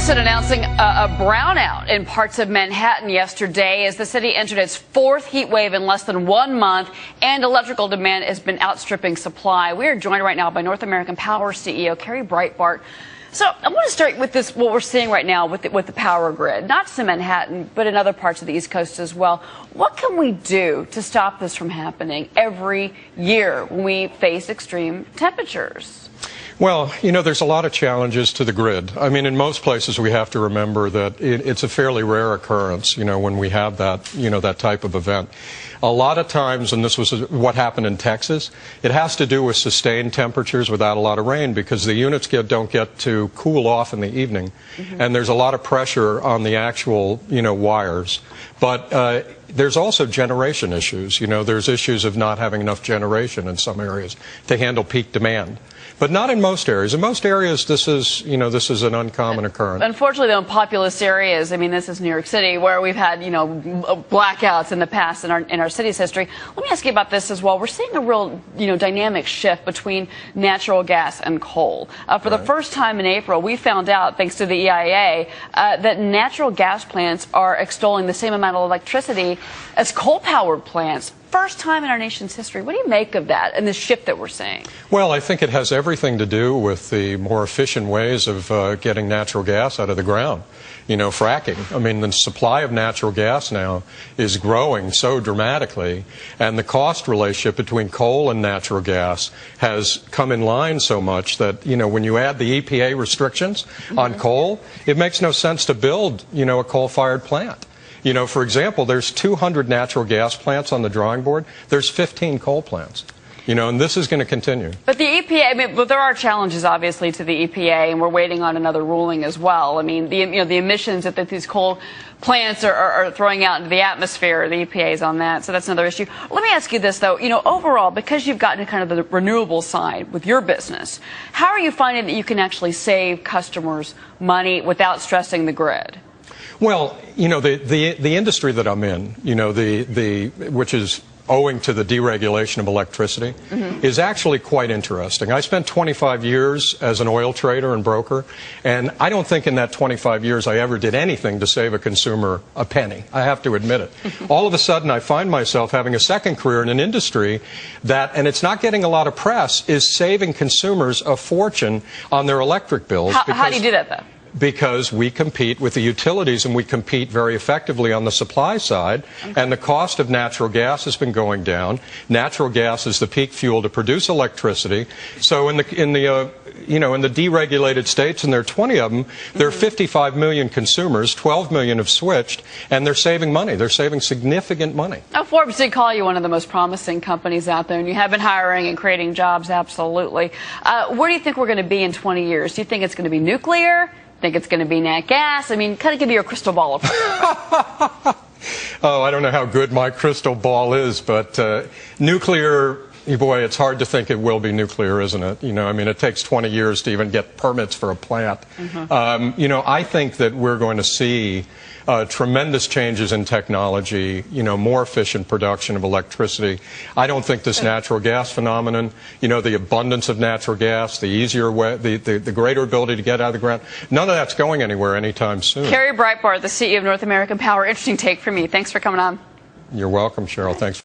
Houston announcing a brownout in parts of Manhattan yesterday as the city entered its fourth heat wave in less than 1 month, and electrical demand has been outstripping supply. We are joined right now by North American Power CEO Kerry Breitbart. So I want to start with this, what we're seeing right now with the power grid, not just in Manhattan, but in other parts of the East Coast as well. What can we do to stop this from happening every year when we face extreme temperatures? Well, you know, there's a lot of challenges to the grid. I mean, in most places we have to remember that it's a fairly rare occurrence, you know, when we have that, you know, that type of event. A lot of times, and this was what happened in Texas, it has to do with sustained temperatures without a lot of rain because the units don't get to cool off in the evening. And there's a lot of pressure on the actual, you know, wires. But there's also generation issues. You know, there's issues of not having enough generation in some areas to handle peak demand. But not in most areas. In most areas, this is, you know, this is an uncommon occurrence. Unfortunately, though, in populous areas, I mean, this is New York City, where we've had, you know, blackouts in the past in our city's history. Let me ask you about this as well. We're seeing a real, you know, dynamic shift between natural gas and coal. For the first time in April, we found out, thanks to the EIA, that natural gas plants are extolling the same amount of electricity as coal-powered plants. First time in our nation's history. What do you make of that and the shift that we're seeing? Well, I think it has everything to do with the more efficient ways of getting natural gas out of the ground. You know, fracking. I mean, the supply of natural gas now is growing so dramatically, and the cost relationship between coal and natural gas has come in line so much that, you know, when you add the EPA restrictions on coal, it makes no sense to build, you know, a coal-fired plant. You know, for example, there's 200 natural gas plants on the drawing board. There's 15 coal plants. You know, and this is going to continue. But the EPA, I mean, but there are challenges, obviously, to the EPA, and we're waiting on another ruling as well. I mean, the emissions that these coal plants are throwing out into the atmosphere, the EPA is on that, so that's another issue. Let me ask you this, though. You know, overall, because you've gotten to kind of the renewable side with your business, how are you finding that you can actually save customers money without stressing the grid? Well, you know, the industry that I'm in, you know, which is owing to the deregulation of electricity, is actually quite interesting. I spent 25 years as an oil trader and broker, and I don't think in that 25 years I ever did anything to save a consumer a penny. I have to admit it. All of a sudden I find myself having a second career in an industry that, and it's not getting a lot of press, is saving consumers a fortune on their electric bills. How do you do that, though? Because we compete with the utilities, and we compete very effectively on the supply side, and the cost of natural gas has been going down. Natural gas is the peak fuel to produce electricity. So in the deregulated states, and there are 20 of them, there are 55 million consumers, 12 million have switched, and they're saving money. They're saving significant money. Now, Forbes did call you one of the most promising companies out there, and you have been hiring and creating jobs, absolutely. Where do you think we're going to be in 20 years? Do you think it's going to be nuclear? Think it's going to be nat gas? I mean, kind of give me your crystal ball. Oh, I don't know how good my crystal ball is, but nuclear, boy, it's hard to think it will be nuclear, isn't it? You know, I mean, it takes 20 years to even get permits for a plant. You know, I think that we're going to see tremendous changes in technology, you know, more efficient production of electricity. I don't think this natural gas phenomenon, you know, the abundance of natural gas, the easier way, the greater ability to get out of the ground, none of that's going anywhere anytime soon. Kerry Breitbart, the CEO of North American Power. Interesting take from you. Thanks for coming on. You're welcome, Cheryl. Thanks.